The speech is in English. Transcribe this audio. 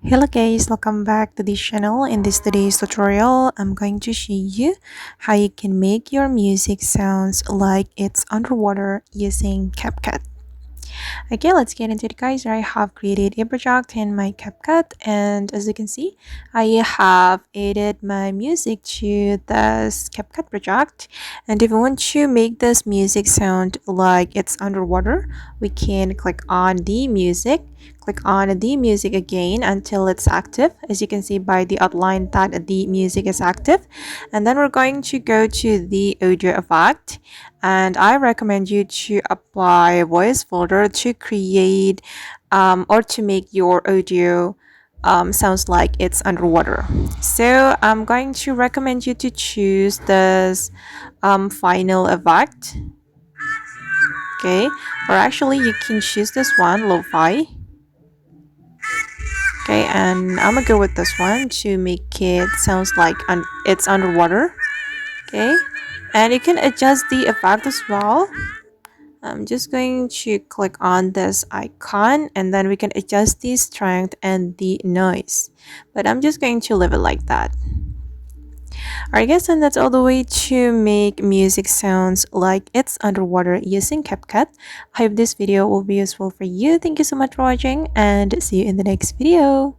Hello guys, welcome back to this channel. In this today's tutorial, I'm going to show you how you can make your music sounds like it's underwater using CapCut. Okay, let's get into it guys. I have created a project in my CapCut, and as you can see, I have added my music to this CapCut project. And if we want to make this music sound like it's underwater, we can click on the music. Click on the music again until it's active. As you can see by the outline that the music is active. And then we're going to go to the audio effect, and I recommend you to apply voice folder to create or to make your audio sounds like it's underwater. So I'm going to recommend you to choose this final effect. Okay, or actually you can choose this one, lo-fi. Okay, and I'm gonna go with this one to make it sounds like it's underwater. Okay, and you can adjust the effect as well. I'm just going to click on this icon, and then we can adjust the strength and the noise, but I'm just going to leave it like that. Alright guys, and that's all the way to make music sounds like it's underwater using CapCut. I hope this video will be useful for you. Thank you so much for watching, and see you in the next video.